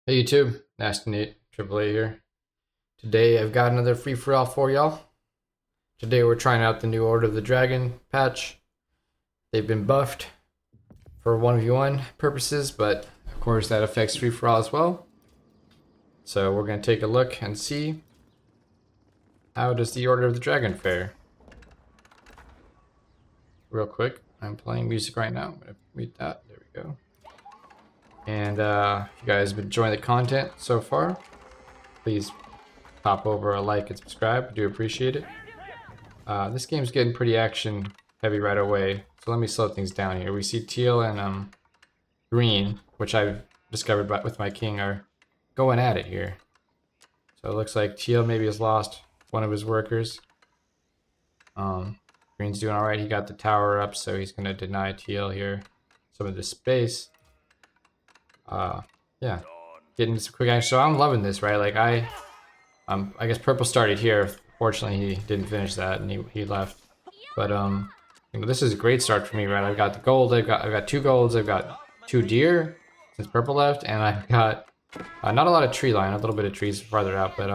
Hey YouTube, Nasty Nate, AAA here. Today I've got another free-for-all for y'all. Today we're trying out the new Order of the Dragon patch. They've been buffed for 1v1 purposes, but of course that affects free-for-all as well. So we're going to take a look and see how does the Order of the Dragon fare. Real quick, I'm playing music right now. I'm going to mute that. There we go. And if you guys have been enjoying the content so far, please pop over a like and subscribe. I do appreciate it. This game's getting pretty action heavy right away, so let me slow things down here. We see teal and green, which I've discovered with my king, are going at it here. So it looks like teal maybe has lost one of his workers. Green's doing all right. He got the tower up, so he's going to deny teal here some of the space. Yeah, getting some quick action. So I'm loving this, right? Like I guess purple started here. Fortunately, he didn't finish that, and he left. But you know, this is a great start for me, right? I've got the gold. I've got 2 golds. I've got 2 deer since purple left, and I've got not a lot of tree line. A little bit of trees farther out, but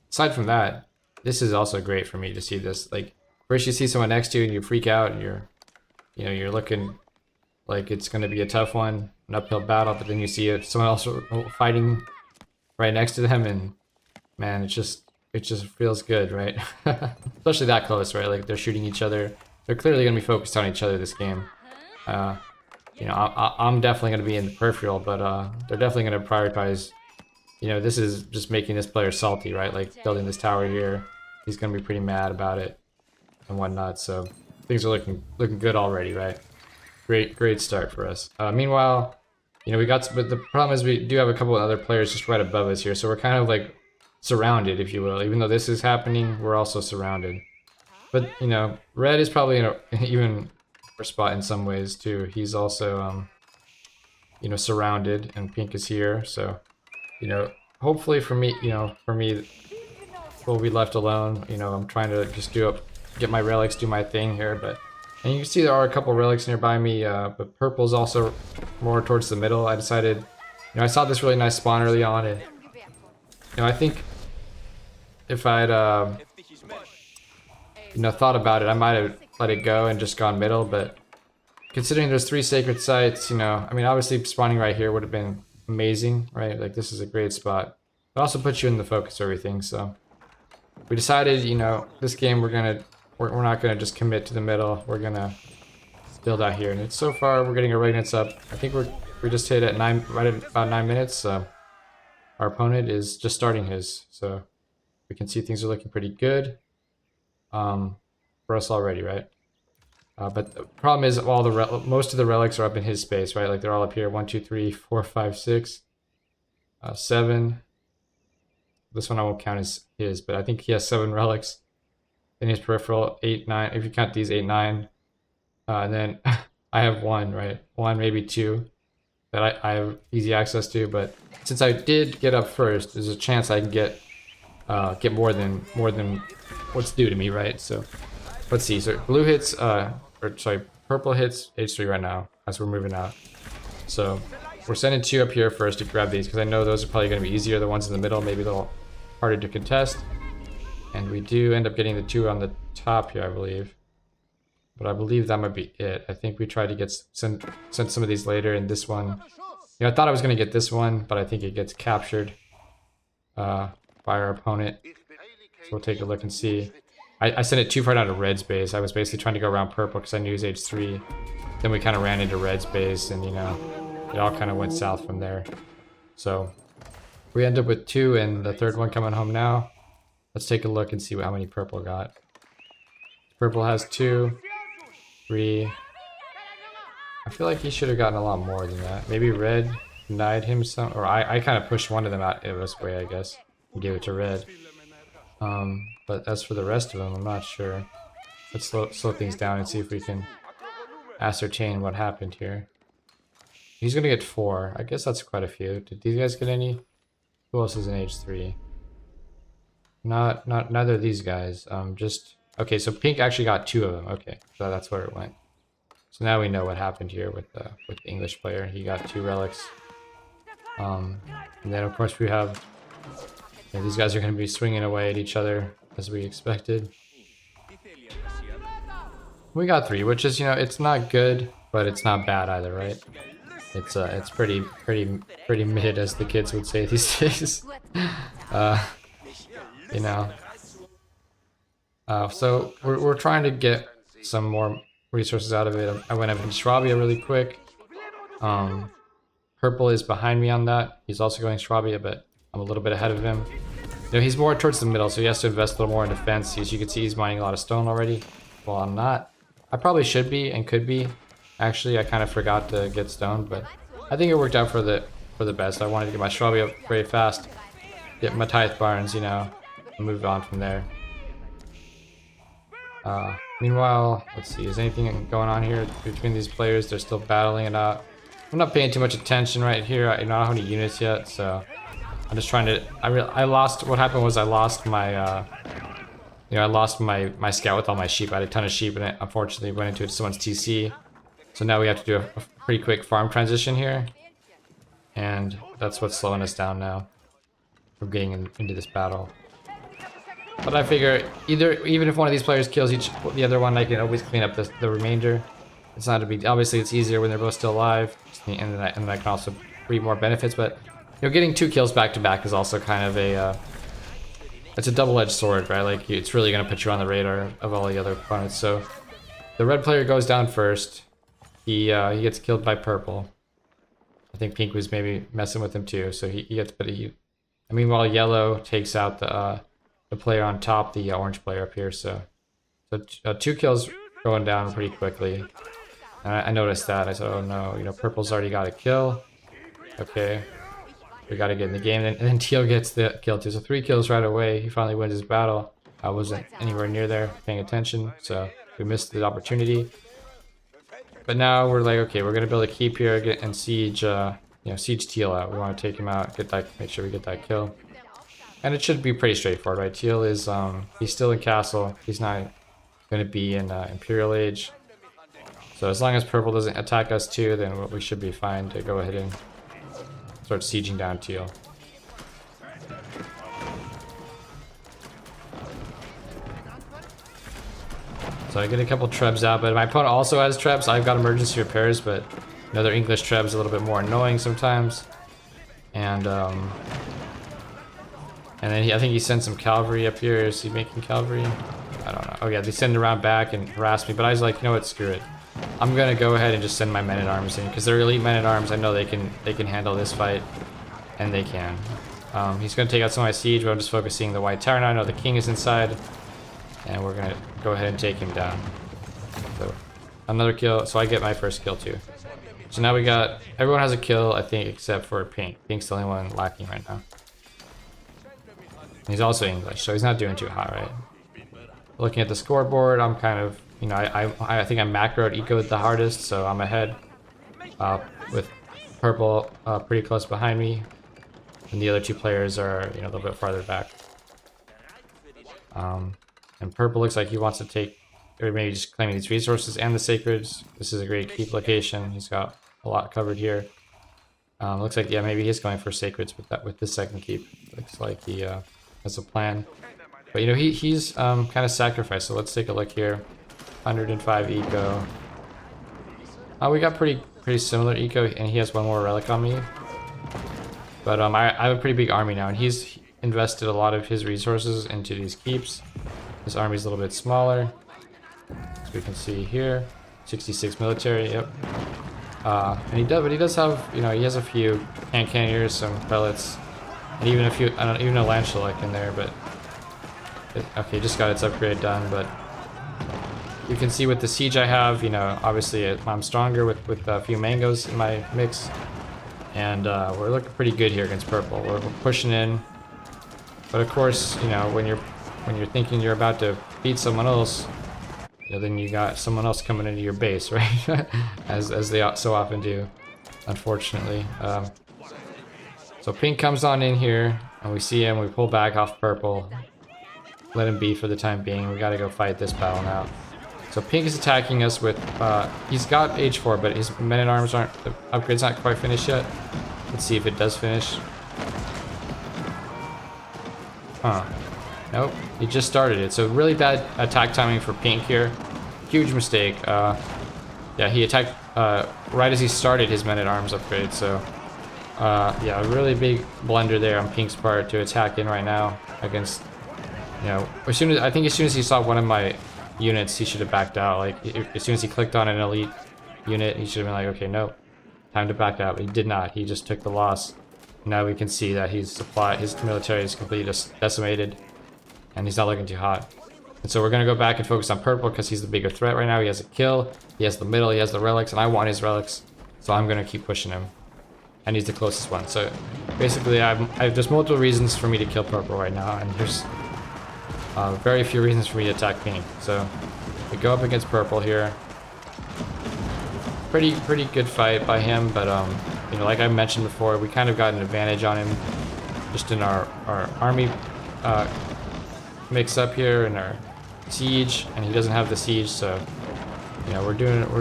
aside from that, this is also great for me to see this. Like first, you see someone next to you, and you freak out, and you're looking like it's going to be a tough one, an uphill battle, but then you see someone else fighting right next to them, and man, it just feels good, right? Especially that close, right? Like they're shooting each other. They're clearly going to be focused on each other this game. You know, I'm definitely going to be in the peripheral, but they're definitely going to prioritize. You know, this is just making this player salty, right? Like building this tower here. He's going to be pretty mad about it and whatnot. So things are looking good already, right? Great start for us. Meanwhile, you know, but the problem is we do have a couple of other players just right above us here, so we're kind of like surrounded, if you will. Even though this is happening, we're also surrounded. But you know, red is probably in an even worse spot in some ways too. He's also, you know, surrounded, and pink is here. So, you know, hopefully for me, we'll be left alone. You know, I'm trying to just get my relics, do my thing here, but. And you can see there are a couple relics nearby me, but purple's also more towards the middle. I decided, you know, I saw this really nice spawn early on, and you know, I think if I'd, you know, thought about it, I might have let it go and just gone middle. But considering there's 3 sacred sites, you know, I mean, obviously spawning right here would have been amazing, right? Like this is a great spot. It also puts you in the focus of everything. So we decided, you know, this game we're not gonna just commit to the middle. We're gonna build out here, and it's so far we're getting our readiness up. I think we just hit at right at about 9 minutes. Our opponent is just starting his, so we can see things are looking pretty good for us already, right? But the problem is most of the relics are up in his space, right? Like they're all up here. 1, 2, 3, 4, 5, 6, 7. This one I won't count as his, but I think he has 7 relics. In his peripheral, 8, 9. If you count these, 8, 9, and then I have 1, right? 1, maybe 2 that I have easy access to. But since I did get up first, there's a chance I can get more than what's due to me, right? So let's see. So blue hits, purple hits H3 right now as we're moving out. So we're sending 2 up here first to grab these because I know those are probably going to be easier. The ones in the middle maybe a little harder to contest. And we do end up getting the 2 on the top here, I believe. But I believe that might be it. I think we tried to send some of these later, and this one... You know, I thought I was going to get this one, but I think it gets captured by our opponent. So we'll take a look and see. I sent it too far down to red's base. I was basically trying to go around purple because I knew he was H3. Then we kind of ran into red's base, and you know, it all kind of went south from there. So we end up with 2, and the 3rd one coming home now. Let's take a look and see how many purple got. Purple has 2, 3. I feel like he should have gotten a lot more than that. Maybe red denied him some, or I kind of pushed one of them out this way, I guess, and gave it to red. But as for the rest of them, I'm not sure. Let's slow things down and see if we can ascertain what happened here. He's gonna get 4. I guess that's quite a few. Did these guys get any? Who else is in H3? Neither of these guys. Just okay. So pink actually got 2 of them. Okay, so that's where it went. So now we know what happened here with the English player. He got 2 relics. And then of course we have, these guys are going to be swinging away at each other as we expected. We got 3, which is, it's not good, but it's not bad either, right? It's pretty mid, as the kids would say these days. You know. So we're trying to get some more resources out of it. I went up in Swabia really quick. Purple is behind me on that. He's also going Swabia, but I'm a little bit ahead of him. He's more towards the middle, so he has to invest a little more in defense. As you can see, he's mining a lot of stone already. Well, I'm not. I probably should be and could be. Actually, I kind of forgot to get stone, but I think it worked out for the best. I wanted to get my Swabia up very fast, get my Tithe Barns, and move on from there. Meanwhile, let's see, is anything going on here between these players? They're still battling it out. I'm not paying too much attention right here. I don't have any units yet, so I'm just trying to. I lost. What happened was I lost my. I lost my scout with all my sheep. I had a ton of sheep, and it unfortunately went into someone's TC. So now we have to do a pretty quick farm transition here, and that's what's slowing us down now from getting into this battle. But I figure even if one of these players kills the other one, I can always clean up the remainder. It's not a big. Obviously, it's easier when they're both still alive, and then I can also reap more benefits. But getting 2 kills back to back is also kind of a it's a double-edged sword, right? Like it's really gonna put you on the radar of all the other opponents. So the red player goes down first. He gets killed by purple. I think pink was maybe messing with him too. So he gets, but meanwhile yellow takes out the player on top, the orange player up here. So 2 kills going down pretty quickly. And I noticed that. I said, oh no, purple's already got a kill. Okay, we got to get in the game. And then teal gets the kill too. So 3 kills right away. He finally wins his battle. I wasn't anywhere near there paying attention, so we missed the opportunity. But now we're like, okay, we're gonna build a keep here and siege, siege teal out. We want to take him out, make sure we get that kill. And it should be pretty straightforward, right? Teal is, he's still in castle. He's not going to be in Imperial Age. So as long as purple doesn't attack us too, then we should be fine to go ahead and start sieging down teal. So I get a couple trebs out, but my opponent also has trebs. I've got emergency repairs, but their English trebs a little bit more annoying sometimes. And then I think he sent some cavalry up here. Is he making cavalry? I don't know. Oh yeah, they send around back and harass me, but I was like, you know what, screw it. I'm gonna go ahead and just send my men-at-arms in, because they're elite men-at-arms. I know they can handle this fight, and they can. He's gonna take out some of my siege, but I'm just focusing the white tower now. I know the king is inside, and we're gonna go ahead and take him down. So another kill. So I get my first kill too. So now we got, everyone has a kill, I think, except for pink. Pink's the only one lacking right now. He's also English, so he's not doing too hot, right? Looking at the scoreboard, I'm kind of, I think I macroed eco the hardest, so I'm ahead with purple pretty close behind me, and the other 2 players are a little bit farther back. And purple looks like he wants to take, or maybe just claiming these resources and the sacreds. This is a great keep location. He's got a lot covered here. Looks like, yeah, maybe he's going for sacreds with this second keep. Looks like he has a plan. But he's kind of sacrificed. So let's take a look here. 105 eco. We got pretty similar eco, and he has 1 more relic on me. But I have a pretty big army now, and he's invested a lot of his resources into these keeps. This army's a little bit smaller, as we can see here. 66 military. Yep. And he does have, he has a few cannoneers, some prelates, and even a few, even a Lanchelek in there, but okay, just got its upgrade done. But you can see with the siege I have, obviously I'm stronger with a few mangoes in my mix, and we're looking pretty good here against purple. We're pushing in, but of course, when you're thinking you're about to beat someone else, then you got someone else coming into your base, right? as they so often do, unfortunately. So pink comes on in here, and we see him. We pull back off purple. Let him be for the time being. We gotta go fight this battle now. So pink is attacking us with, he's got H4, but his men-at-arms aren't, the upgrade's not quite finished yet. Let's see if it does finish. Huh. Nope, he just started it. So really bad attack timing for pink here. Huge mistake. Yeah, he attacked right as he started his men-at-arms upgrade. So yeah, a really big blunder there on pink's part to attack in right now against, you know, as soon as he saw one of my units, he should have backed out. Like as soon as he clicked on an elite unit, he should have been like, okay, nope, time to back out. But he did not. He just took the loss. Now we can see that his military is completely decimated, and he's not looking too hot. And so we're gonna go back and focus on purple because he's the bigger threat right now. He has a kill, he has the middle, he has the relics, and I want his relics, so I'm gonna keep pushing him. And he's the closest one. So basically, there's multiple reasons for me to kill purple right now, and there's very few reasons for me to attack pink. So we go up against purple here. Pretty good fight by him, but you know, like I mentioned before, we kind of got an advantage on him just in our army mix up here and our siege, and he doesn't have the siege, so you know, we're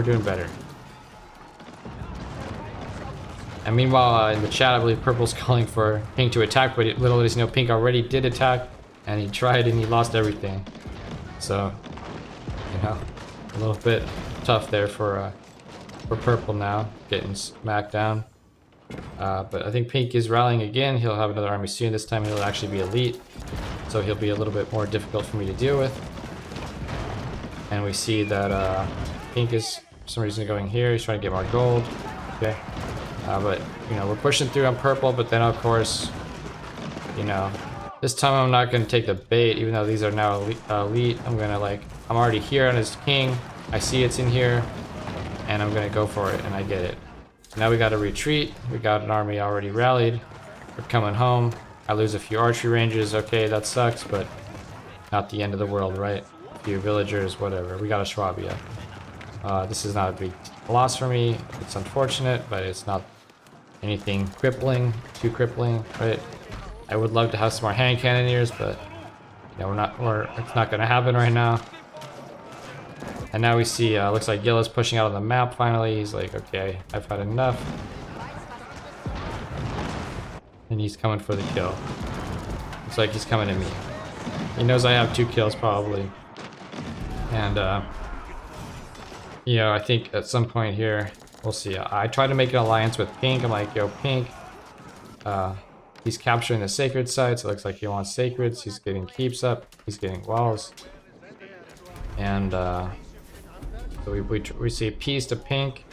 doing better. And meanwhile, in the chat, I believe purple's calling for pink to attack, but little does he know, pink already did attack, and he tried and he lost everything. So, you know, a little bit tough there for purple now, getting smacked down. But I think pink is rallying again. He'll have another army soon. This time he'll actually be elite, so he'll be a little bit more difficult for me to deal with. And we see that pink is for some reason going here. He's trying to get more gold. Okay. But, you know, we're pushing through on purple, but then, of course, you know, this time I'm not going to take the bait, even though these are now elite. I'm going to, like, I'm already here on his king. I see it's in here, and I'm going to go for it, and I get it. Now we got to retreat. We got an army already rallied. We're coming home. I lose a few archery ranges. Okay, that sucks, but not the end of the world, right? A few villagers, whatever. We got a Schwabia. This is not a big loss for me. It's unfortunate, but it's not anything too crippling, right? I would love to have some more hand cannoneers, but you know, it's not gonna happen right now. And now we see, looks like Yellow's pushing out on the map finally. He's like, okay, I've had enough. And he's coming for the kill. Looks like he's coming to me. He knows I have 2 kills probably. And you know, I think at some point here, we'll see. I try to make an alliance with pink. I'm like, yo, pink. He's capturing the sacred sites. It looks like he wants sacreds. He's getting keeps up. He's getting walls. And so we see peace to pink.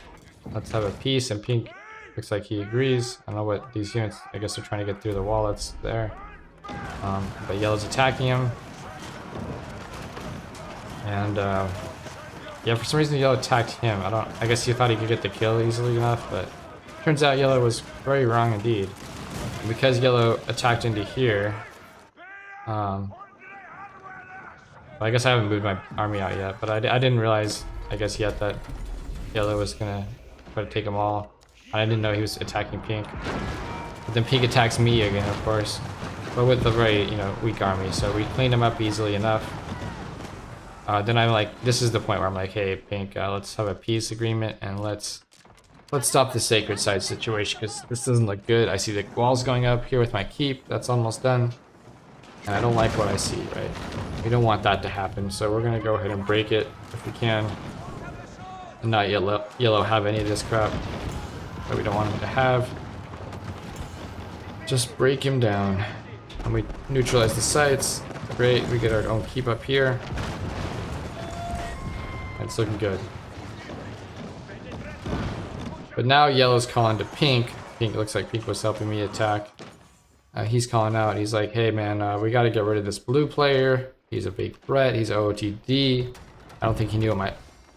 Let's have a peace, and pink looks like he agrees. I don't know what these units, I guess they're trying to get through the wall that's there. But yellow's attacking him. And yeah, for some reason yellow attacked him. I guess he thought he could get the kill easily enough, but turns out yellow was very wrong indeed. And because yellow attacked into here, I guess I haven't moved my army out yet, but I didn't realize, I guess yet, that yellow was gonna try to take them all. I didn't know he was attacking pink. But then pink attacks me again, of course, but with a very, you know, weak army, so we cleaned him up easily enough. Then I'm like, this is the point where I'm like, hey, pink, let's have a peace agreement, and let's stop the sacred site situation, because this doesn't look good. I see the walls going up here with my keep. That's almost done. And I don't like what I see, right? We don't want that to happen, so we're going to go ahead and break it if we can. And not yellow have any of this crap that we don't want him to have. Just break him down. And we neutralize the sites. Great, we get our own keep up here. It's looking good. But now yellow's calling to pink. Pink looks like pink was helping me attack. He's calling out. He's like, hey man, we got to get rid of this blue player. He's a big threat. He's OOTD. I don't think he knew what my...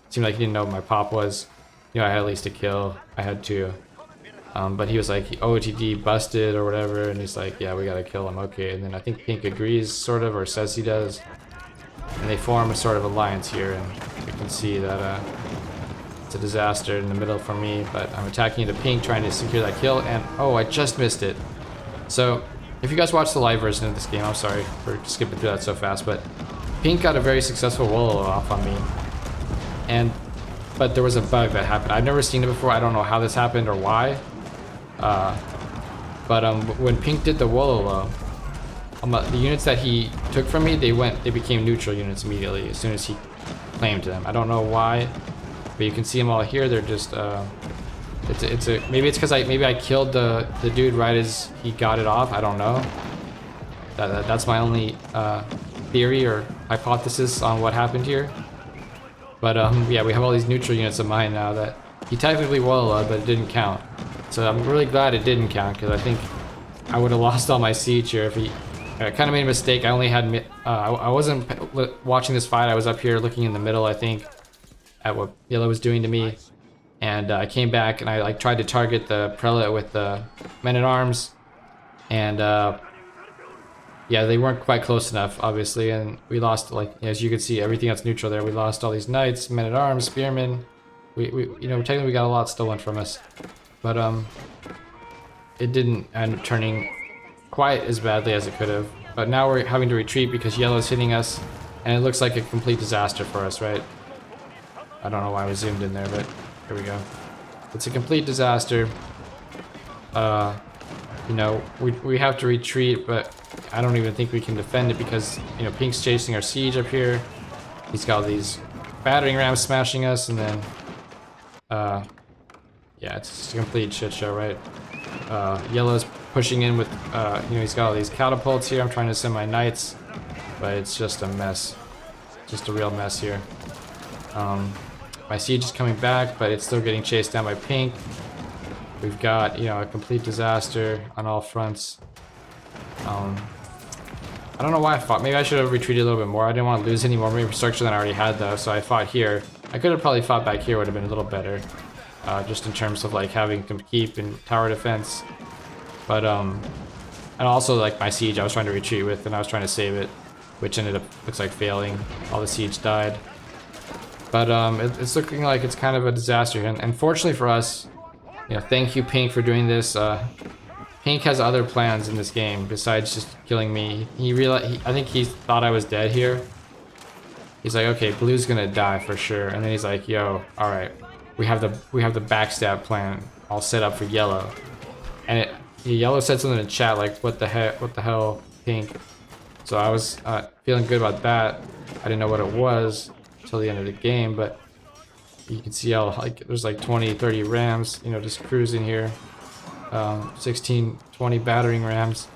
Seemed like he didn't know what my pop was. You know, I had at least a kill. I had 2. But he was like, OOTD busted or whatever. And he's like, yeah, we got to kill him. Okay. And then I think pink agrees, sort of, or says he does. And they form a sort of alliance here. And you can see that it's a disaster in the middle for me. But I'm attacking into pink, trying to secure that kill. And, oh, I just missed it. So, if you guys watch the live version of this game, I'm sorry for skipping through that so fast, but pink got a very successful wall off on me. But there was a bug that happened. I've never seen it before. I don't know how this happened or why. But when pink did the Wololo, the units that he took from me, they became neutral units immediately as soon as he claimed them. I don't know why, but you can see them all here. They're just maybe it's because maybe I killed the dude right as he got it off. I don't know. That's my only theory or hypothesis on what happened here. But yeah, we have all these neutral units of mine now that he technically Wololo'd, but it didn't count. So I'm really glad it didn't count, because I think I would have lost all my siege here if he. I kind of made a mistake. I only had I wasn't watching this fight. I was up here looking in the middle, I think, at what Yellow was doing to me, and I came back and I like tried to target the prelate with the men-at-arms, and yeah, they weren't quite close enough, obviously, and we lost, like, as you can see, everything that's neutral there. We lost all these knights, men-at-arms, spearmen. We you know, technically we got a lot stolen from us, but it didn't end up turning quite as badly as it could have. But now we're having to retreat because Yellow's hitting us, and it looks like a complete disaster for us, right? I don't know why we zoomed in there, but here we go. It's a complete disaster. You know, we have to retreat, but I don't even think we can defend it because, you know, Pink's chasing our siege up here. He's got all these battering rams smashing us, and then yeah, it's just a complete shit show, right? Yellow's pushing in with, you know, he's got all these catapults here. I'm trying to send my knights, but it's just a mess. Just a real mess here. My siege is coming back, but it's still getting chased down by Pink. We've got, you know, a complete disaster on all fronts. I don't know why I fought. Maybe I should have retreated a little bit more. I didn't want to lose any more infrastructure than I already had, though, so I fought here. I could have probably fought back here, would have been a little better. Just in terms of, like, having to keep in tower defense. But, and also, like, my siege I was trying to retreat with, and I was trying to save it, which ended up, looks like, failing. All the siege died. But, it's looking like it's kind of a disaster. And fortunately for us, you know, thank you, Pink, for doing this. Pink has other plans in this game besides just killing me. He realized, I think he thought I was dead here. He's like, okay, Blue's gonna die for sure. And then he's like, yo, all right, we have the backstab plan all set up for Yellow. And Yellow said something in chat like, what the hell, Pink. So I was feeling good about that. I didn't know what it was until the end of the game, but you can see how, like, there's like 20, 30 rams, you know, just cruising here. 16, 20 battering rams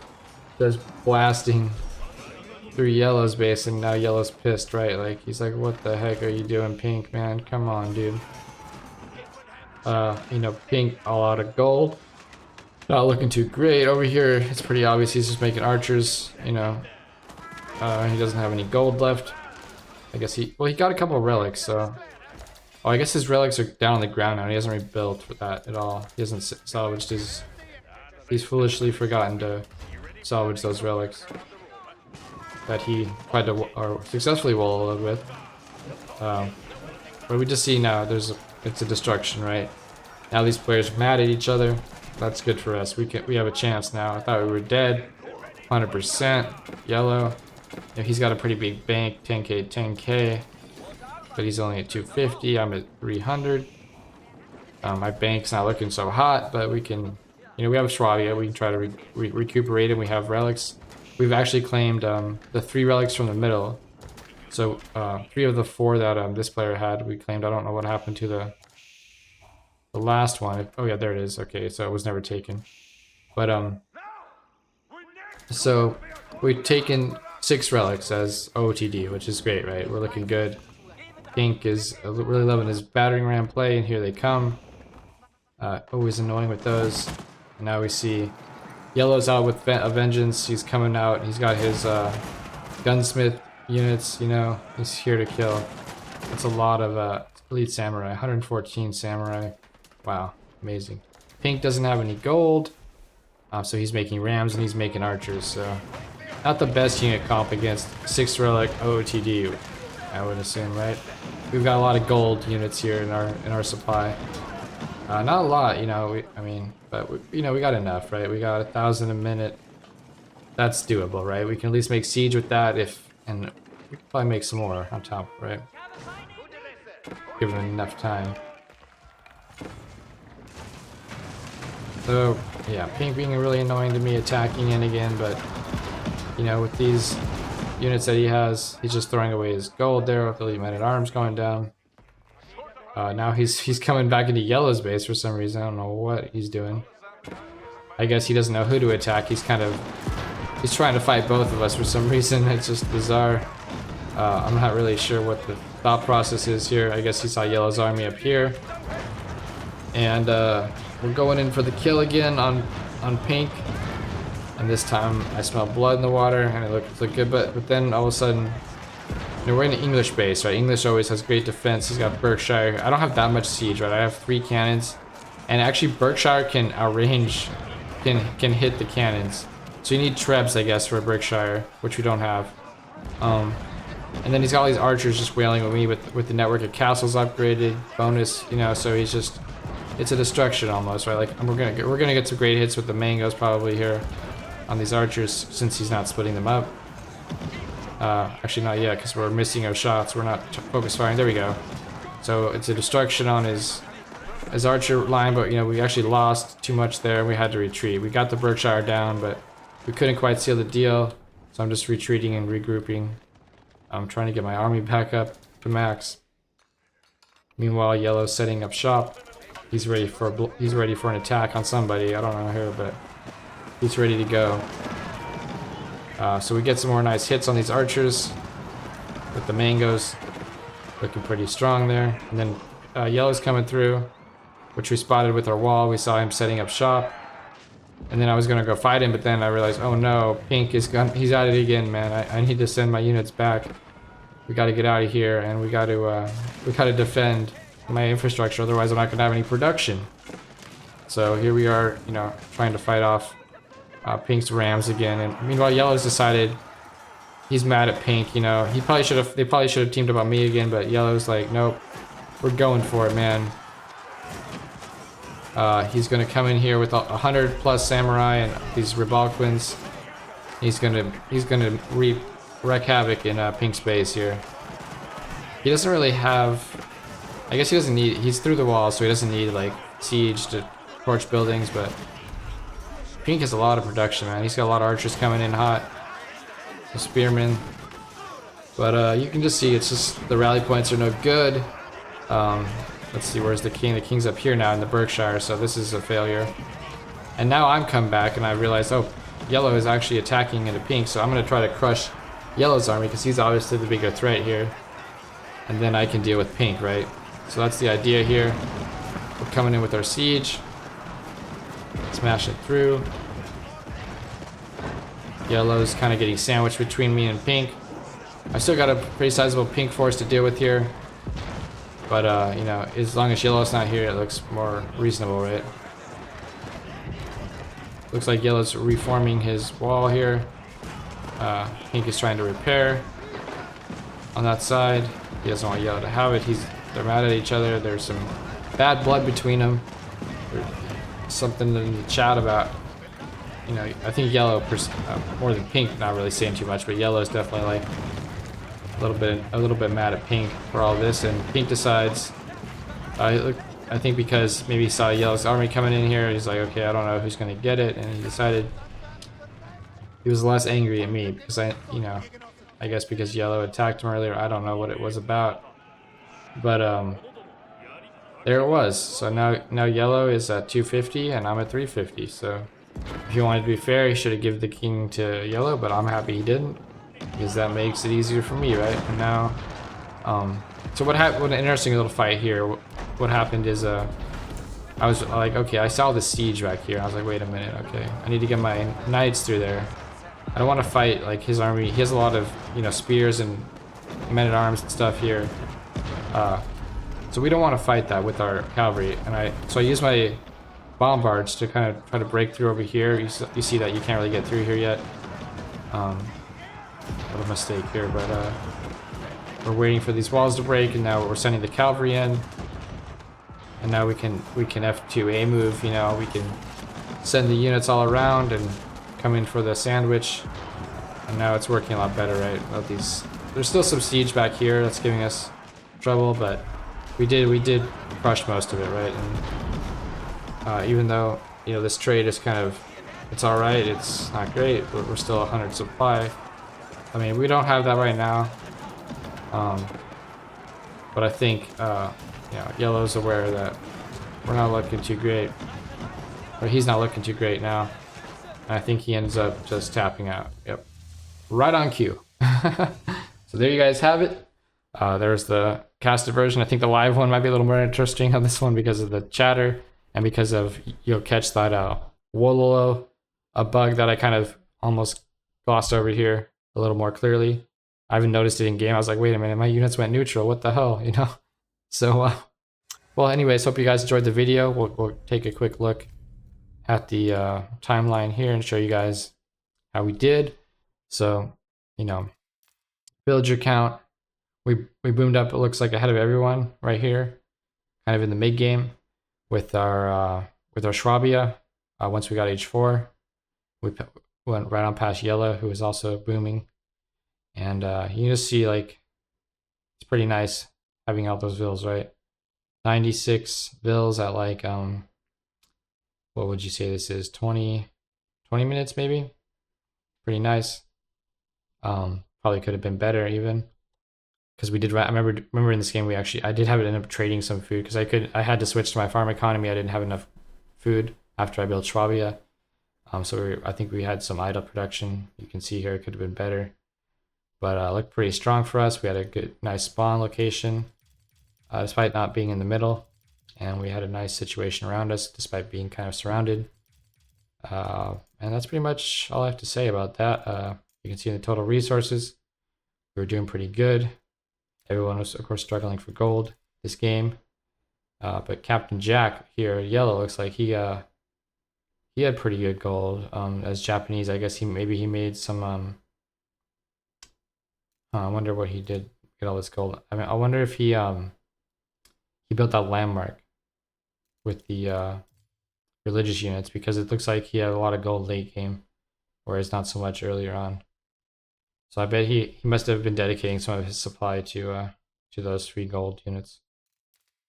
just blasting through Yellow's base, and now Yellow's pissed, right? Like, he's like, what the heck are you doing, Pink, man? Come on, dude. You know, Pink all out of gold. Not looking too great. Over here, it's pretty obvious he's just making archers, you know. He doesn't have any gold left. I guess he got a couple of relics, so. Oh, I guess his relics are down on the ground now. He hasn't rebuilt with that at all. He hasn't salvaged his. He's foolishly forgotten to salvage those relics that he tried to or successfully wallowed with. But we just see now it's a destruction, right? Now these players are mad at each other. That's good for us. We have a chance now. I thought we were dead. 100%. Yellow. Yeah, he's got a pretty big bank. 10k, 10k. But he's only at 250. I'm at 300. My bank's not looking so hot, but we can, you know, we have Swabia. We can try to recuperate it. We have relics. We've actually claimed the 3 relics from the middle. So 3 of the 4 that this player had, we claimed. I don't know what happened to the last one. Oh yeah, there it is. Okay, so it was never taken. But so we've taken 6 relics as OOTD, which is great, right? We're looking good. Pink is really loving his battering ram play, and here they come. Always annoying with those. And now we see Yellow's out with a vengeance. He's coming out. He's got his gunsmith units, you know. He's here to kill. That's a lot of elite samurai. 114 samurai. Wow, amazing. Pink doesn't have any gold, so he's making rams and he's making archers. So not the best unit comp against 6 relic OOTD, I would assume, right? We've got a lot of gold units here in our supply. Not a lot, you know. But you know, we got enough, right? We got 1,000 a minute. That's doable, right? We can at least make siege with that, and we can probably make some more on top, right? Given enough time. So yeah, pink being really annoying to me, attacking in again, but you know, with these units that he has, he's just throwing away his gold there with the men-at-arms going down. Now he's coming back into yellow's base for some reason. I don't know what he's doing. I guess he doesn't know who to attack. He's trying to fight both of us for some reason. It's just bizarre. I'm not really sure what the thought process is here. I guess he saw yellow's army up here. And we're going in for the kill again on pink. And this time I smell blood in the water and it looked good, but then all of a sudden, you know, we're in an English base, right? English always has great defense. He's got Berkshire. I don't have that much siege, right? I have 3 cannons. And actually Berkshire can outrange, can hit the cannons. So you need trebs, I guess, for Berkshire, which we don't have. And then he's got all these archers just wailing with me with the network of castles upgraded, bonus, you know, so he's just, it's a destruction almost, right? Like we're gonna get some great hits with the mangoes probably here on these archers since he's not splitting them up. Actually not yet, because we're missing our shots. We're not focus firing. There we go. So it's a destruction on his archer line, but you know, we actually lost too much there and we had to retreat. We got the Berkshire down, but we couldn't quite seal the deal. So I'm just retreating and regrouping. I'm trying to get my army back up to max. Meanwhile, yellow's setting up shop. He's ready for an attack on somebody. I don't know who, but he's ready to go. So we get some more nice hits on these archers with the mangoes looking pretty strong there. And then yellow's coming through, which we spotted with our wall. We saw him setting up shop. And then I was gonna go fight him, but then I realized, oh no, pink is gone. He's at it again, man. I need to send my units back. We gotta get out of here, and we gotta defend my infrastructure. Otherwise, I'm not gonna have any production. So here we are, you know, trying to fight off pink's rams again. And meanwhile, yellow's decided he's mad at pink. You know, they probably should have teamed up on me again, but yellow's like, nope, we're going for it, man. He's gonna come in here with 100 plus samurai and these Ribalquins. He's gonna wreak havoc in pink's base here. He doesn't really have, I guess he doesn't need, he's through the wall, so he doesn't need like siege to torch buildings, but pink has a lot of production, man. He's got a lot of archers coming in hot, the spearmen, but you can just see it's just the rally points are no good. Let's see, where's the king? The king's up here now in the Berkshire, so this is a failure. And now I'm come back and I realized, oh, yellow is actually attacking into pink, so I'm gonna try to crush yellow's army because he's obviously the bigger threat here. And then I can deal with pink, right? So that's the idea here. We're coming in with our siege. Smash it through. Yellow's kind of getting sandwiched between me and pink. I still got a pretty sizable pink force to deal with here. But, you know, as long as yellow's not here, it looks more reasonable, right? Looks like yellow's reforming his wall here. Pink is trying to repair on that side. He doesn't want yellow to have it. They're mad at each other. There's some bad blood between them. There's something in the chat about, you know, I think yellow more than pink, not really saying too much, but yellow is definitely like a little bit mad at pink for all this, and pink decides, I think because maybe he saw yellow's army coming in here, he's like, okay, I don't know who's gonna get it, and he decided he was less angry at me because you know, I guess because yellow attacked him earlier. I don't know what it was about, but there it was. So now yellow is at 250 and I'm at 350. So if you wanted to be fair, he should have given the king to yellow, but I'm happy he didn't, because that makes it easier for me, right? And now, so what happened? What an interesting little fight here. What happened is, I was like, okay, I saw the siege back here. I was like, wait a minute, okay, I need to get my knights through there. I don't want to fight like his army. He has a lot of, you know, spears and men-at-arms and stuff here. So we don't want to fight that with our cavalry. And so I use my bombards to kind of try to break through over here. You see that you can't really get through here yet. What a mistake here, but we're waiting for these walls to break, and now we're sending the cavalry in. And now we can F2A move, you know, we can send the units all around and come in for the sandwich. And now it's working a lot better, right? There's still some siege back here that's giving us trouble, but we did crush most of it, right? And even though you know, this trade is kind of, it's all right. It's not great, but we're still 100 supply. I mean, we don't have that right now. But I think, you know, Yellow's aware that we're not looking too great. Or he's not looking too great now. And I think he ends up just tapping out. Yep. Right on cue. So there you guys have it. There's the casted version. I think the live one might be a little more interesting on this one because of the chatter and because of you'll catch that Wololo, a bug that I kind of almost glossed over here a little more clearly. I even noticed it in game. I was like, wait a minute, my units went neutral. What the hell, you know? So, well, anyways, hope you guys enjoyed the video. We'll take a quick look at the timeline here and show you guys how we did. So, you know, villager count. We boomed up, it looks like, ahead of everyone right here, kind of in the mid game with our Schwabia. Once we got H4, we went right on past Yellow, who was also booming. And you can just see, like, it's pretty nice having all those vills, right? 96 vills at, like, what would you say this is? 20 minutes maybe? Pretty nice. Probably could have been better even. Because we did, I remember in this game I did have to end up trading some food because I had to switch to my farm economy. I didn't have enough food after I built Schwabia. So I think we had some idle production. You can see here it could have been better. But it looked pretty strong for us. We had a good, nice spawn location, despite not being in the middle. And we had a nice situation around us, despite being kind of surrounded. And that's pretty much all I have to say about that. You can see in the total resources, we were doing pretty good. Everyone was, of course, struggling for gold this game. But Captain Jack here, Yellow, looks like he had pretty good gold. As Japanese, I guess maybe he made some. I wonder what he did to get all this gold. I mean, I wonder if he built that landmark with the religious units, because it looks like he had a lot of gold late game, whereas not so much earlier on. So I bet he must have been dedicating some of his supply to those 3 gold units.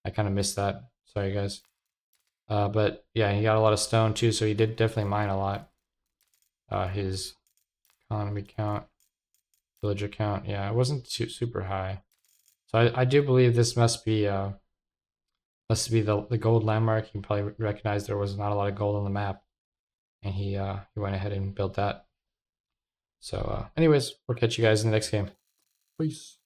I kind of missed that. Sorry, guys. But yeah, he got a lot of stone too, so he did definitely mine a lot. His economy count, villager count, yeah, it wasn't super high. So I do believe this must be the gold landmark. He probably recognized there was not a lot of gold on the map, and he went ahead and built that. So anyways, we'll catch you guys in the next game. Peace.